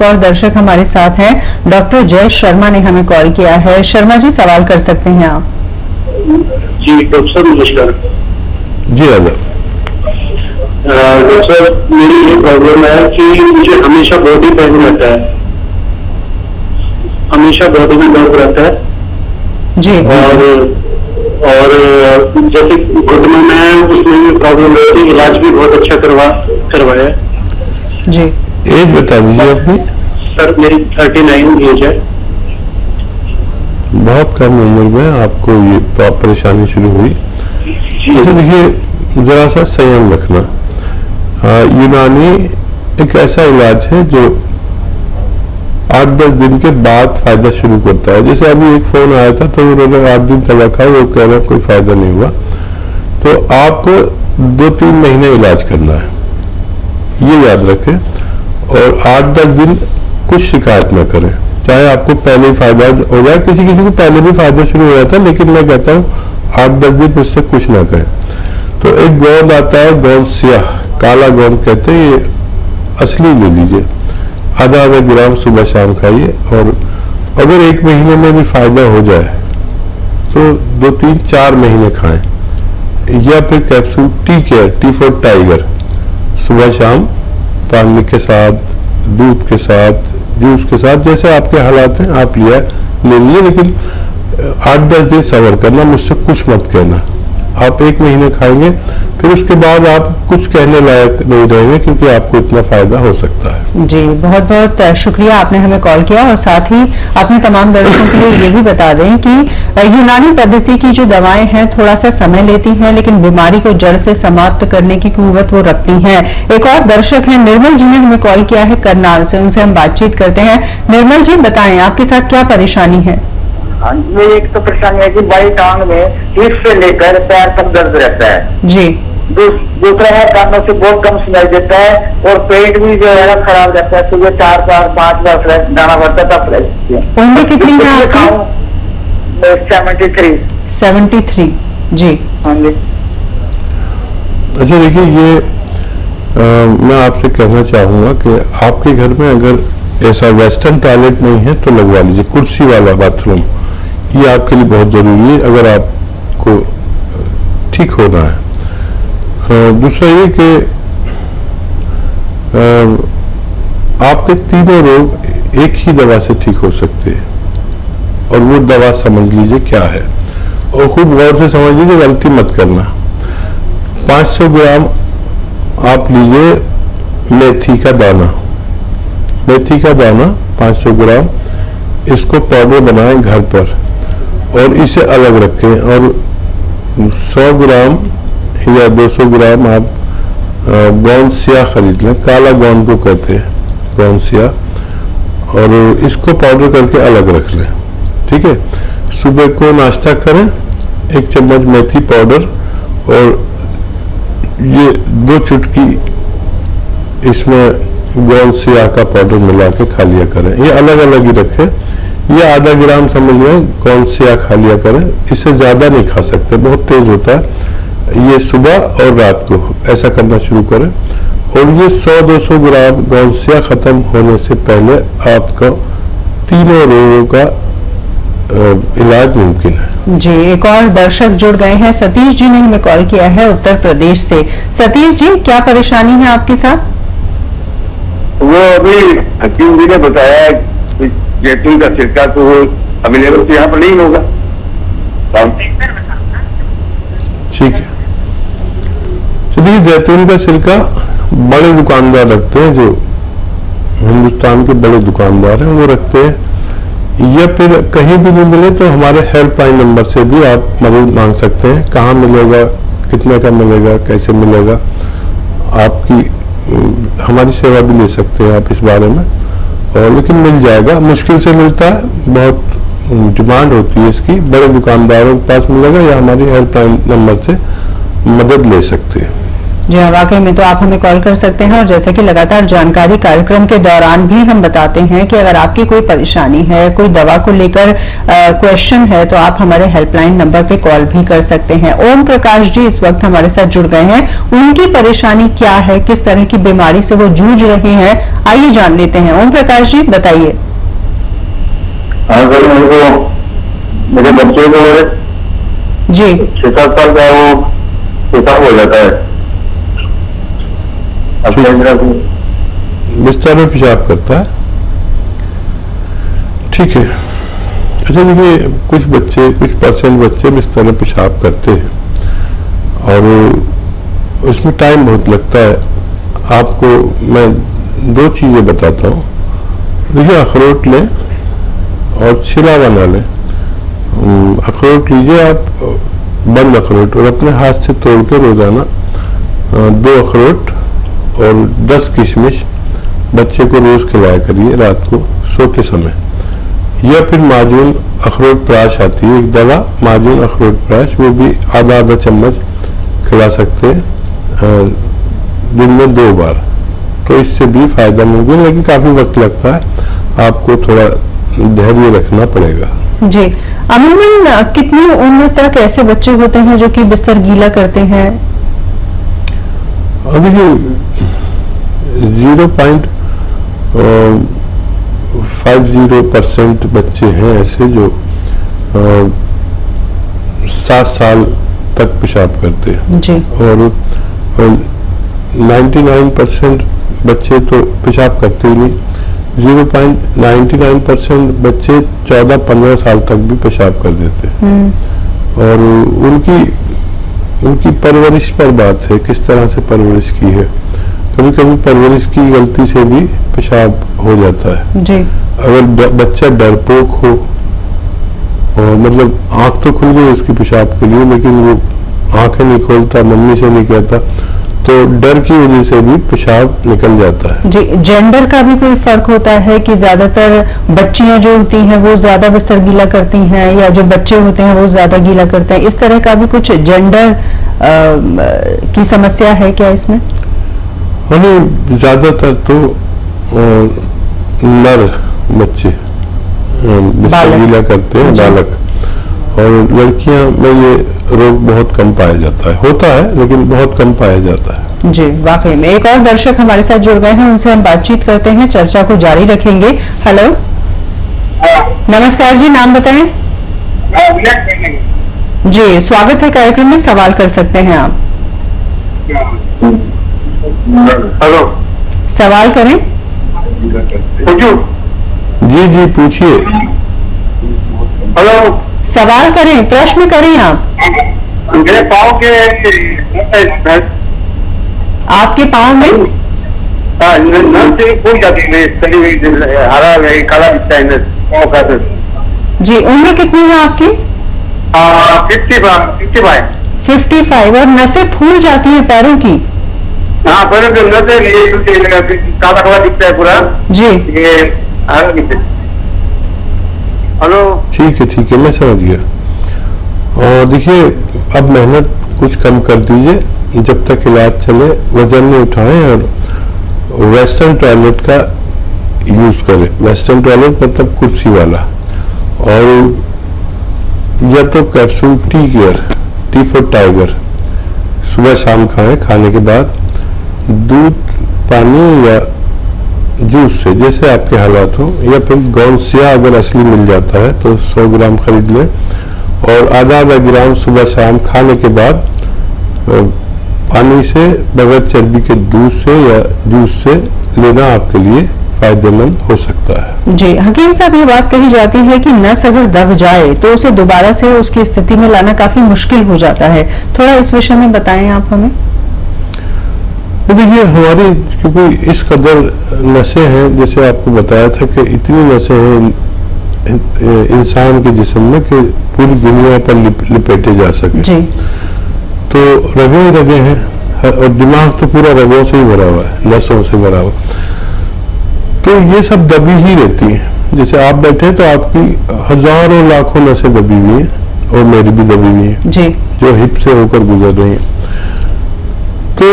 एक और दर्शक हमारे साथ हैं, डॉक्टर जय शर्मा ने हमें कॉल किया है। शर्मा जी, सवाल कर सकते हैं आप। जी डॉक्टर साहब नमस्कार। जी डॉक्टर साहब, मेरी ये प्रॉब्लम है कि मुझे हमेशा बॉडी पेन रहता है, हमेशा बॉडी में दर्द रहता है जी। और जैसे घुटने में उसमें भी प्रॉब्लम रहती है, इलाज भी बहुत अच्छा करवाया जी। एज बता दीजिए अपनी। सर मेरी 39 एज है। बहुत कम उम्र में आपको ये परेशानी शुरू हुई। अच्छा देखिए, जरा सा संयम रखना। यूनानी एक ऐसा इलाज है जो 8-10 दिन के बाद फायदा शुरू करता है। जैसे अभी एक फोन आया था तो उन्होंने 8 दिन तक रखा, वो कह रहा कोई फायदा नहीं हुआ। तो आपको 2-3 महीने इलाज करना है, ये याद रखें। और 8-10 दिन कुछ शिकायत न करें, चाहे आपको पहले ही फायदा हो जाए। किसी किसी को पहले भी फायदा शुरू हो जाता है, लेकिन मैं कहता हूँ 8-10 दिन मुझसे कुछ ना कहें। तो एक गोंद आता है, गोंद सियाह, काला गोंद कहते हैं, ये असली ले लीजिए, आधा ग्राम सुबह शाम खाइए। और अगर 1 महीने में भी फायदा हो जाए तो 2-3-4 महीने खाएं। या फिर कैप्सूल टी फॉर टाइगर, सुबह शाम पानी के साथ, दूध के साथ, जूस के साथ, जैसे आपके हालात हैं आप ले लीजिए। लेकिन 8-10 दिन सब्र करना, मुझसे कुछ मत कहना। आप 1 महीने खाएंगे, फिर उसके बाद आप कुछ कहने लायक नहीं रहेंगे, क्योंकि आपको इतना फायदा हो सकता है। जी, बहुत बहुत शुक्रिया, आपने हमें कॉल किया। और साथ ही अपने तमाम दर्शकों के लिए ये भी बता दें कि यूनानी पद्धति की जो दवाएं हैं थोड़ा सा समय लेती हैं, लेकिन बीमारी को जड़ से समाप्त करने की कुव्वत वो रखती हैं। एक और दर्शक हैं, निर्मल जी ने हमें कॉल किया है करनाल से, उनसे हम बातचीत करते हैं। निर्मल जी, बताएं आपके साथ क्या परेशानी है? हाँ, ये एक तो परेशानी है कि बाई टांग में पीठ से लेकर पैर तक दर्द रहता है जी। दूसरा है कानों से बहुत कम सुनाई देता है, और पेट भी जो है खराब रहता है। सुबह 4-5 बार फ्रेश जाना पड़ता था। फ्रेश उम्र कितनी है आपकी? 73 जी। हाँ जी। अच्छा देखिए, ये मैं आपसे कहना चाहूँगा कि आपके घर में अगर ऐसा वेस्टर्न टॉयलेट नहीं है तो लगवा लीजिए, कुर्सी वाला बाथरूम। ये आपके लिए बहुत ज़रूरी है अगर आपको ठीक होना है। दूसरा ये कि आपके तीनों रोग एक ही दवा से ठीक हो सकते हैं, और वो दवा समझ लीजिए क्या है, और खूब गौर से समझ लीजिए, गलती मत करना। 500 ग्राम आप लीजिए मेथी का दाना, मेथी का दाना 500 ग्राम, इसको पाउडर बनाएं घर पर और इसे अलग रखें। और 100 ग्राम या 200 ग्राम आप गोंद सिया खरीद लें, काला गोंद को कहते हैं, गोंद सिया, और इसको पाउडर करके अलग रख लें। ठीक है, सुबह को नाश्ता करें, 1 चम्मच मेथी पाउडर और ये 2 चुटकी इसमें गोंद सिया का पाउडर मिला के खा लिया करें। ये अलग अलग ही रखें। ये आधा ग्राम समझ लें गोंद सिया खा लिया करें, इससे ज़्यादा नहीं खा सकते, बहुत तेज होता है। ये सुबह और रात को ऐसा करना शुरू करें, और ये 100-200 ग्राम गोंद सिया खत्म होने से पहले आपका तीनों रोगों का इलाज मुमकिन है। जी, एक और दर्शक जुड़ गए हैं, सतीश जी ने हमें कॉल किया है उत्तर प्रदेश से। सतीश जी, क्या परेशानी है आपके साथ? वो अभी हकीम जी ने बताया जैतून का सिरका तो अवेलेबल तो यहाँ पर नहीं होगा। ठीक है, चलिए, जैतून का सिरका बड़े दुकानदार रखते हैं, जो हिंदुस्तान के बड़े दुकानदार हैं वो रखते हैं। या फिर कहीं भी नहीं मिले तो हमारे हेल्पलाइन नंबर से भी आप मदद मांग सकते हैं। कहाँ मिलेगा, कितने का मिलेगा, कैसे मिलेगा, आपकी हमारी सेवा भी ले सकते हैं आप इस बारे में। और लेकिन मिल जाएगा, मुश्किल से मिलता है, बहुत डिमांड होती है इसकी। बड़े दुकानदारों के पास मिलेगा, या हमारी हेल्पलाइन नंबर से मदद ले सकते हैं। जी हाँ, वाकई में तो आप हमें कॉल कर सकते हैं और जैसे कि लगातार जानकारी कार्यक्रम के दौरान भी हम बताते हैं कि अगर आपकी कोई परेशानी है, कोई दवा को लेकर क्वेश्चन है, तो आप हमारे हेल्पलाइन नंबर पे कॉल भी कर सकते हैं। ओम प्रकाश जी इस वक्त हमारे साथ जुड़ गए हैं। उनकी परेशानी क्या है, किस तरह की बीमारी से वो जूझ रहे हैं, आइए जान लेते हैं। ओम प्रकाश जी बताइए। मेरे बच्चे को जी 6-7 साल का वो पेशाब हो जाता है। बिस्तर में पेशाब करता है, ठीक है। अच्छा देखिए, कुछ परसेंट बच्चे बिस्तर में पेशाब करते हैं और उसमें टाइम बहुत लगता है। आपको मैं 2 चीज़ें बताता हूँ। देखिए, अखरोट लें और छिला बना लें। अखरोट लीजिए आप, बंद अखरोट, और अपने हाथ से तोड़ के रोजाना 2 अखरोट और 10 किशमिश बच्चे को रोज खिलाया करिए रात को सोते समय। या फिर माजून अखरोट प्राश आती है, एक दवा माजून अखरोट प्राश, वो भी आधा चम्मच खिला सकते हैं दिन में 2 बार। तो इससे भी फायदा मिलेगा, लेकिन काफी वक्त लगता है, आपको थोड़ा धैर्य रखना पड़ेगा। जी, अमूमन कितनी उम्र तक ऐसे बच्चे होते हैं जो कि बिस्तर गीला करते हैं? देखिए 0.50% बच्चे हैं ऐसे जो 7 साल तक पेशाब करते हैं जी। और 99% बच्चे तो पेशाब करते ही नहीं। 0.99% बच्चे 14-15 साल तक भी पेशाब कर देते हैं। और उनकी परवरिश पर बात है, किस तरह से परवरिश की है। कभी कभी परवरिश की गलती से भी पेशाब हो जाता है जी। अगर बच्चा डरपोक हो, और मतलब आंख तो खुल गई उसकी पेशाब के लिए, लेकिन वो आंखें नहीं खोलता, मम्मी से नहीं कहता, तो डर की वजह से भी पेशाब निकल जाता है। जी, जेंडर का भी कोई फर्क होता है कि ज्यादातर बच्चियां जो होती हैं वो ज्यादा बिस्तर गीला करती हैं, या जो बच्चे होते हैं वो ज्यादा गीला करते हैं? इस तरह का भी कुछ जेंडर की समस्या है क्या इसमें? ज्यादातर तो नर बच्चे बिस्तर गीला करते हैं, बालक, और लड़कियां में ये रोग बहुत कम पाया जाता है। होता है लेकिन बहुत कम पाया जाता है। जी, वाकई में। एक और दर्शक हमारे साथ जुड़ गए हैं, उनसे हम बातचीत करते हैं, चर्चा को जारी रखेंगे। हेलो, नमस्कार जी, नाम बताएं। जी, स्वागत है कार्यक्रम में, सवाल कर सकते हैं आप। हेलो, सवाल करें। जी जी पूछिए। हेलो, सवाल करें, प्रश्न करें आप। मेरे पाँव के आपके पाँव में नस से फूल जाती है, सड़ी हुई हरा काला दिखता है पाँव का। जी, उम्र कितनी है आपकी? 55। और नसें फूल जाती हैं पैरों की? हाँ, पैरों के नस काला काला दिखता है पूरा जी। ये हरा दिखता है। हेलो, ठीक है, मैं समझ गया। और देखिए, अब मेहनत कुछ कम कर दीजिए, जब तक इलाज चले वजन नहीं उठाएं और वेस्टर्न टॉयलेट का यूज करें। वेस्टर्न टॉयलेट मतलब कुर्सी वाला, और या तो कैप्सूल टी फॉर टाइगर सुबह शाम खाएं। खाने के बाद दूध, पानी या जूस से, जैसे आपके हालात हो, या फिर गौनसिया अगर असली मिल जाता है तो 100 ग्राम खरीद लें, और आधा ग्राम सुबह शाम खाने के बाद पानी से, बगैर चर्बी के दूध से या जूस से लेना आपके लिए फायदेमंद हो सकता है। जी, हकीम साहब, ये बात कही जाती है कि नस अगर दब जाए तो उसे दोबारा से उसकी स्थिति में लाना काफी मुश्किल हो जाता है। थोड़ा इस विषय में बताएं आप हमें। देखिए, हमारी क्योंकि इस कदर नसें हैं, जैसे आपको बताया था कि इतनी नसें हैं इंसान के जिस्म में कि पूरी दुनिया पर लिपेटे जा सके। जी। तो रगे हैं, और दिमाग तो पूरा रगों से ही भरा हुआ है, नसों से भरा हुआ। तो ये सब दबी ही रहती है। जैसे आप बैठे तो आपकी हजारों लाखों नसें दबी हुई हैं, और मेरी भी दबी हुई है, जी। जो हिप से होकर गुजर रही है। तो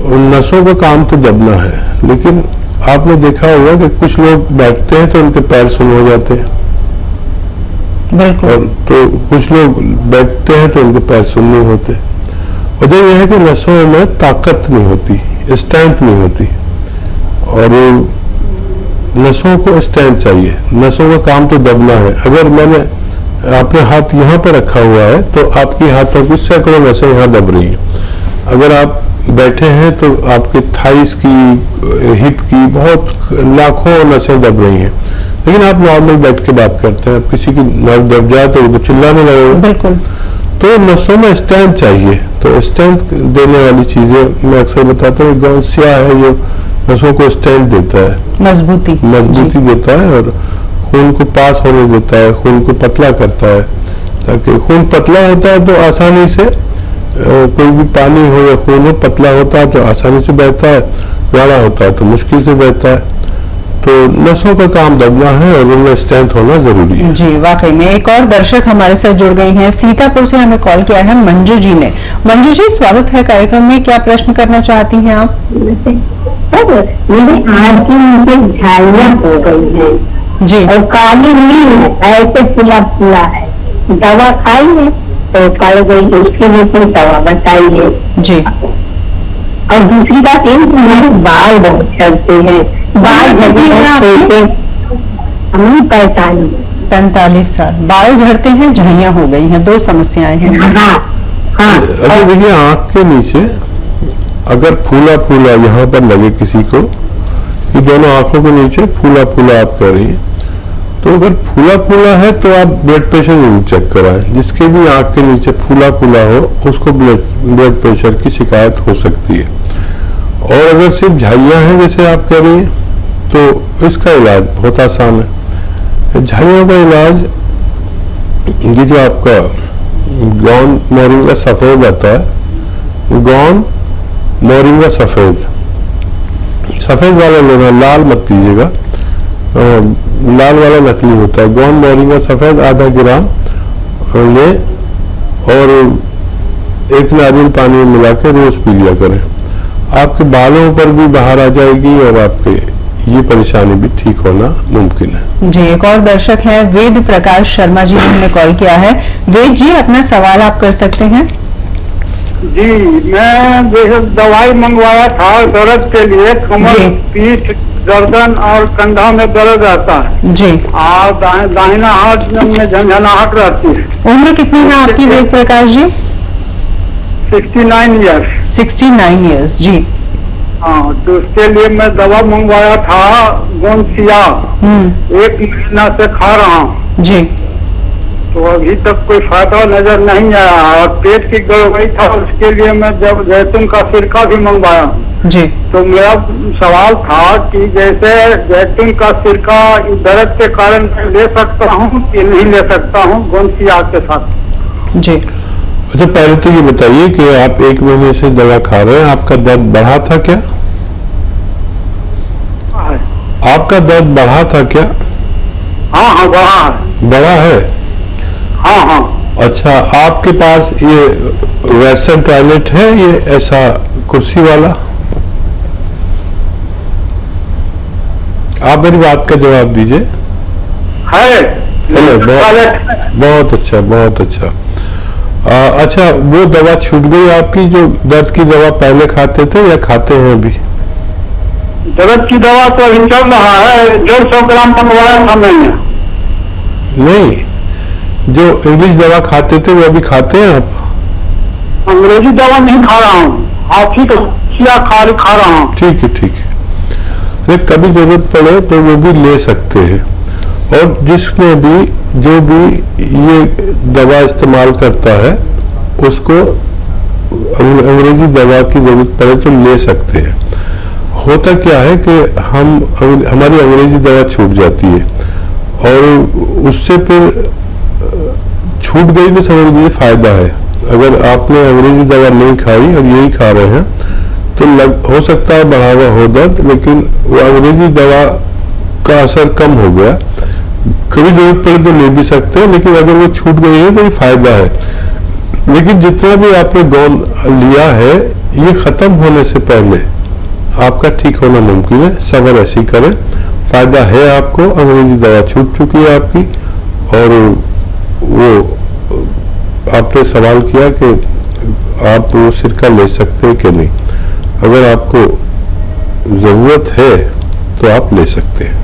उन नसों का काम तो दबना है, लेकिन आपने देखा होगा कि कुछ लोग बैठते हैं तो उनके पैर सुन्न हो जाते हैं, बिल्कुल। और तो कुछ लोग बैठते हैं तो उनके पैर सुन्न नहीं होते। वजह यह है कि नसों में ताकत नहीं होती, स्ट्रेंथ नहीं होती, और नसों को स्ट्रेंथ चाहिए। नसों का काम तो दबना है। अगर मैंने आपने हाथ यहाँ पर रखा हुआ है तो आपके हाथों की सैकड़ों नसें यहाँ दब रही हैं। अगर आप बैठे हैं तो आपके थाइस की, हिप की बहुत लाखों नसें दब रही हैं। लेकिन आप नॉर्मल बैठ के बात करते हैं, आप किसी की नस दब जाए तो वो तो चिल्लाने लगेगा। बिल्कुल। तो नसों में स्ट्रेंथ चाहिए। तो स्ट्रेंथ देने वाली चीजें मैं अक्सर बताता हूँ, गौन स्याह है जो नसों को स्ट्रेंथ देता है, मजबूती देता है, और खून को पास होने देता है, खून को पतला करता है। ताकि खून पतला होता है तो आसानी से कोई भी पानी हो या खून हो, पतला होता है तो आसानी से बहता है, गाढ़ा होता है तो मुश्किल से बहता है। तो नसों का काम दबना है और उनमें स्ट्रेंथ होना जरूरी है। जी, वाकई में। एक और दर्शक हमारे साथ जुड़ गई हैं, सीतापुर से हमें कॉल किया है मंजू जी ने। मंजू जी, स्वागत है कार्यक्रम में। क्या प्रश्न करना चाहती हैं आप? मेरे आँख की नीचे झाइयाँ हो गई है जी, और काली नहीं है, ऐसे फुला फुला है। दवा खाई है तो पड़ गई, उसके लिए कोई दवा बताई है। जी। और दूसरी बात ये, हमारे बाल बहुत झड़ते हैं, बाल झड़ते हैं। हमें 45 साल बाल झड़ते हैं, झाइयाँ हो गई हैं, दो समस्याएं हैं। हाँ। अगर देखिए आँख के नीचे अगर फूला फूला यहाँ पर लगे किसी को, ये दोनों आंखों के नीचे फूला फूला आप कर रही है, तो अगर फूला फूला है तो आप ब्लड प्रेशर जरूर चेक कराएं। जिसके भी आंख के नीचे फूला फूला हो उसको ब्लड प्रेशर की शिकायत हो सकती है। और अगर सिर्फ झाइयाँ हैं जैसे आप कह रही हैं, तो इसका इलाज बहुत आसान है। झाइयों का इलाज, ये जो आपका गौन मोरिंगा सफेद आता है, गौन मोरिंगा सफेद वाला लेना, लाल मत लीजिएगा, लाल वाला नकली होता है। गौन मोरिंगा सफेद आधा ग्राम ले और एक नारियल पानी में मिला के रोज पी लिया करें। आपके बालों पर भी बाहर आ जाएगी और आपके ये परेशानी भी ठीक होना मुमकिन है। जी, एक और दर्शक हैं वेद प्रकाश शर्मा जी ने हमें कॉल किया है। वेद जी, अपना सवाल आप कर सकते हैं। जी, मैं जैसे दवाई मंगवाया था दर्द के लिए, कमर, पीठ, गर्दन और कंधा में दर्द रहता है जी, और दाहिना हाथ में झंझनाहट रहती है। उम्र कितनी है आपकी वेद प्रकाश जी? 69 ईयर्स। 69 ईयर्स। जी। हाँ, तो उसके लिए मैं दवा मंगवाया था गोनसिया, 1 महीना से खा रहा हूँ जी। तो अभी तक कोई फायदा नजर नहीं आया। और पेट की गड़बड़ी था, उसके लिए मैं जब जैतून का सिरका भी मंगवाया जी, तो मेरा सवाल था कि जैसे जैतून का सिरका दर्द के कारण मैं ले सकता हूँ कि नहीं ले सकता हूँ गोनसिया के साथ? जी। अच्छा, पहले तो ये बताइए कि आप 1 महीने से दवा खा रहे हैं, आपका दर्द बढ़ा था क्या? आपका दर्द बढ़ा था क्या? हाँ हाँ, बढ़ा है। बढ़ा है? हाँ हाँ। अच्छा, आपके पास ये वेस्टर्न टॉयलेट है, ये ऐसा कुर्सी वाला? आप मेरी बात का जवाब दीजिए। है। हेलो, बहुत अच्छा, बहुत अच्छा। अच्छा, वो दवा छूट गई आपकी जो दर्द की दवा पहले खाते थे या खाते हैं अभी? दर्द की दवा तो अभी चल रहा है, 150 ग्राम मंगवाया था मैंने। नहीं, जो इंग्लिश दवा खाते थे वो अभी खाते हैं आप? अंग्रेजी दवा नहीं खा रहा हूँ। हाँ ठीक है, खा रहा हूँ। ठीक है, ठीक है। अगर कभी जरूरत पड़े तो वो भी ले सकते हैं। और जिसने भी जो भी ये दवा इस्तेमाल करता है उसको अंग्रेजी दवा की जरूरत पड़े तो ले सकते हैं। होता क्या है कि हमारी अंग्रेजी दवा छूट जाती है और उससे फिर छूट गई तो समझ लीजिए फायदा है। अगर आपने अंग्रेजी दवा नहीं खाई और यही खा रहे हैं तो हो सकता है बढ़ा हुआ हो दर्द, लेकिन वो अंग्रेजी दवा का असर कम हो गया। कभी जरूरत पड़े तो ले भी सकते हैं, लेकिन अगर वो छूट गई है तो ये फायदा है। लेकिन जितना भी आपने गौन लिया है ये खत्म होने से पहले आपका ठीक होना मुमकिन है। सब्र ऐसे ही करें, फायदा है आपको। अंग्रेजी दवा छूट चुकी है आपकी। और वो आपने सवाल किया कि आप वो सिरका ले सकते हैं कि नहीं। अगर आपको जरूरत है तो आप ले सकते हैं।